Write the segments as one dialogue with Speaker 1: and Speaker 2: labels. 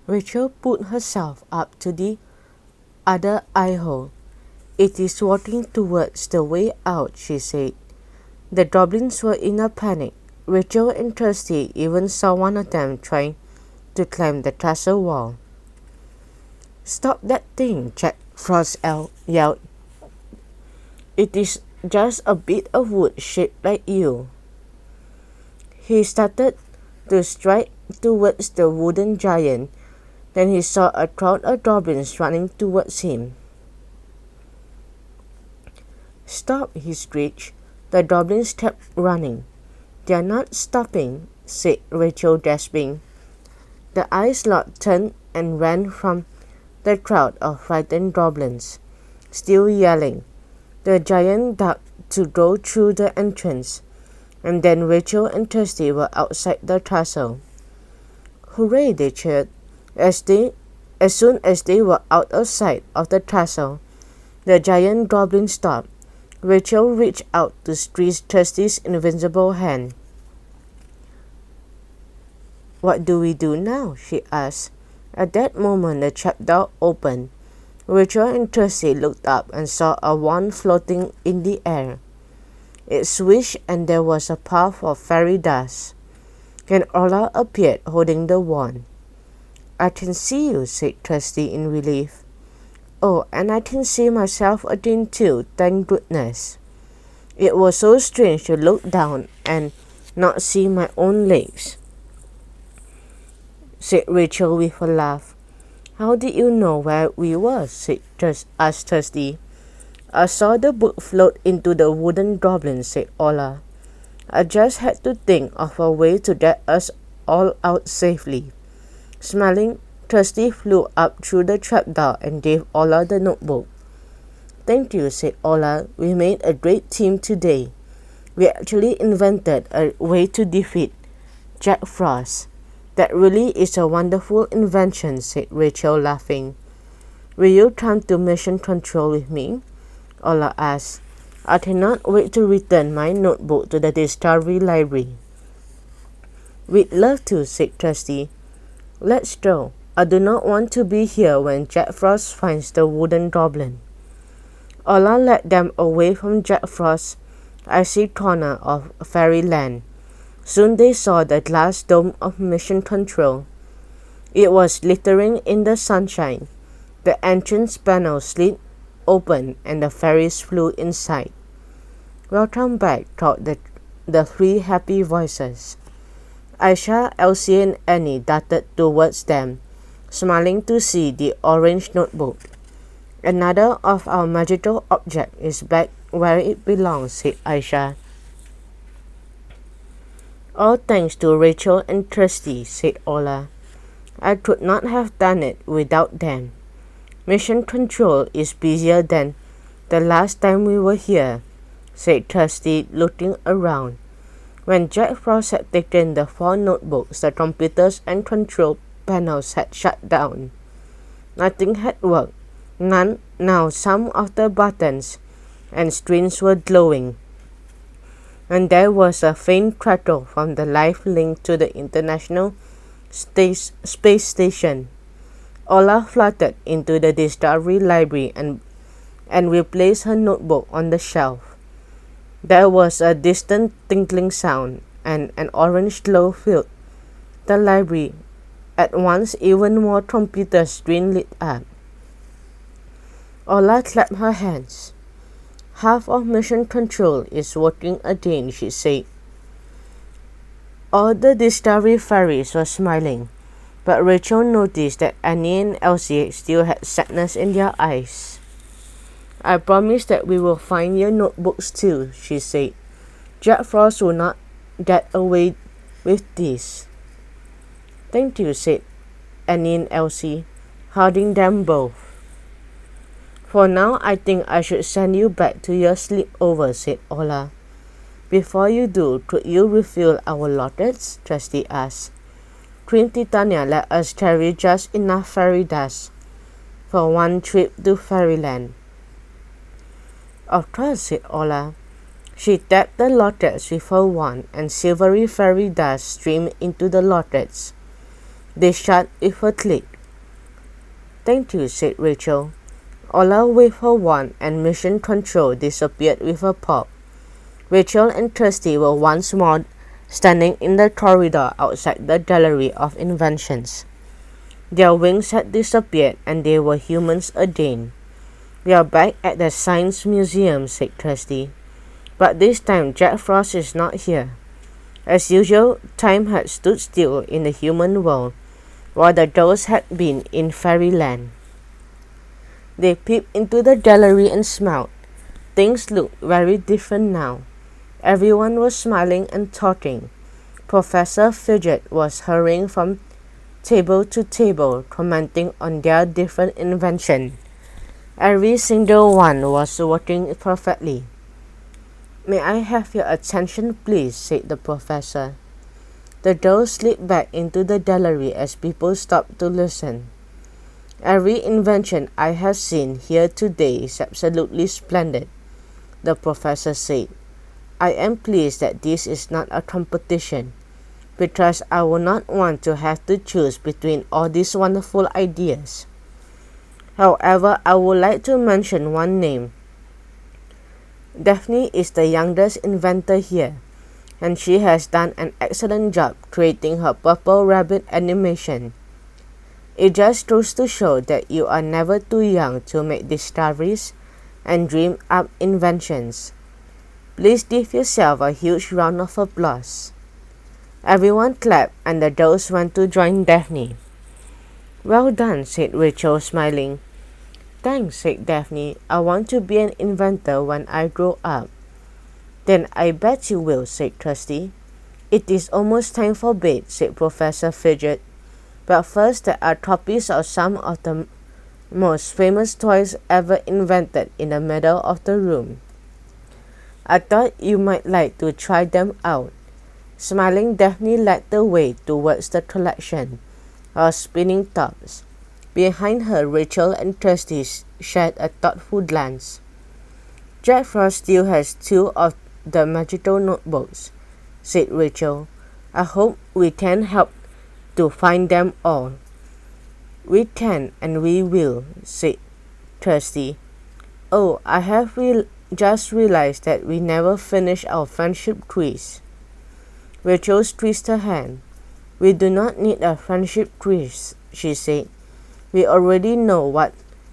Speaker 1: Rachel put herself up to the other eye hole. "It is walking towards the way out," she said. The goblins were in a panic. Rachel and Thirsty even saw one of them trying to climb the castle wall. "Stop that thing!" Jack Frost yelled. "It is just a bit of wood shaped like you." He started to stride towards the wooden giant. Then he saw a crowd of goblins running towards him. "Stop!" he screeched. The goblins kept running. "They're not stopping," said Rachel, gasping. The ice lord turned and ran from the crowd of frightened goblins, still yelling. The giant ducked to go through the entrance, and then Rachel and Thirsty were outside the castle. "Hooray!" they cheered. As soon as they were out of sight of the castle, the giant goblin stopped. Rachel reached out to squeeze Thirsty's invincible hand. "What do we do now?" she asked. At that moment the trapdoor opened. Rachel and Thirsty looked up and saw a wand floating in the air. It swished and there was a puff of fairy dust. Then Orla appeared holding the wand. "I can see you," said Thirsty in relief. "Oh, and I can see myself again too, thank goodness. It was so strange to look down and not see my own legs," said Rachel with a laugh. "How did you know where we were?" asked Thirsty. "I saw the book float into the wooden goblin," said Orla. "I just had to think of a way to get us all out safely." Smiling, Thirsty flew up through the trapdoor and gave Orla the notebook. "Thank you," said Orla. "We made a great team today. We actually invented a way to defeat Jack Frost." "That really is a wonderful invention," said Rachel, laughing. "Will you come to mission control with me?" Orla asked. "I cannot wait to return my notebook to the Discovery Library." "We'd love to," said Thirsty. "Let's go. I do not want to be here when Jack Frost finds the wooden goblin." Orla led them away from Jack Frost's icy corner of fairyland. Soon they saw the glass dome of Mission Control. It was glittering in the sunshine. The entrance panel slid open and the fairies flew inside. "Welcome back," called the three happy voices. Aisha, Elsie, and Annie darted towards them, smiling to see the orange notebook. "Another of our magical objects is back where it belongs," said Aisha. "All thanks to Rachel and Thirsty," said Orla. "I could not have done it without them. Mission Control is busier than the last time we were here," said Thirsty, looking around. When Jack Frost had taken the 4 notebooks, the computers and control panels had shut down. Nothing had worked. Now some of the buttons and screens were glowing, and there was a faint crackle from the live link to the International Space Station. Orla fluttered into the Discovery Library and replaced her notebook on the shelf. There was a distant tinkling sound, and an orange glow filled the library. At once, even more computer screens lit up. Orla clapped her hands. "Half of Mission Control is working again," she said. All the Discovery fairies were smiling, but Rachel noticed that Annie and Elsie still had sadness in their eyes. "I promise that we will find your notebooks too," she said. "Jack Frost will not get away with this." "Thank you," said Annie and Elsie, holding them both. "For now, I think I should send you back to your sleepover," said Orla. "Before you do, could you refill our lockets?" Trusty asked. "Queen Titania let us carry just enough fairy dust for one trip to Fairyland." "Of course," said Orla. She tapped the lockets with her wand, and silvery fairy dust streamed into the lockets. They shut with a click. Thank you, said Rachel. Orla waved her wand and mission control disappeared with a pop. Rachel and Thirsty were once more standing in the corridor outside the Gallery of Inventions. Their wings had disappeared and they were humans again. We are back at the Science Museum, said Thirsty. But this time Jack Frost is not here. As usual, time had stood still in the human world, while the dolls had been in fairyland. They peeped into the gallery and smiled. Things looked very different now. Everyone was smiling and talking. Professor Fidget was hurrying from table to table, commenting on their different inventions. Every single one was working perfectly. May I have your attention, please, said the professor. The dolls slipped back into the gallery as people stopped to listen. Every invention I have seen here today is absolutely splendid, the professor said. I am pleased that this is not a competition, because I would not want to have to choose between all these wonderful ideas. However, I would like to mention one name. Daphne is the youngest inventor here, and she has done an excellent job creating her purple rabbit animation. It just goes to show that you are never too young to make discoveries and dream up inventions. Please give yourself a huge round of applause. Everyone clapped and the dolls went to join Daphne. Well done, said Rachel, smiling. Thanks, said Daphne. I want to be an inventor when I grow up. Then I bet you will, said Thirsty. It is almost time for bed, said Professor Fidget. But first there are copies of some of the most famous toys ever invented in the middle of the room. I thought you might like to try them out. Smiling, Daphne led the way towards the collection of spinning tops. Behind her, Rachel and Thirsty shared a thoughtful glance. Jack Frost still has 2 of the magical notebooks, said Rachel. I hope we can help to find them all. We can and we will, said Thirsty. Oh, I have just realized that we never finished our friendship quiz. Rachel squeezed her hand. We do not need a friendship quiz, she said. We already know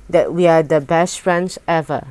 Speaker 1: that we are the best friends ever.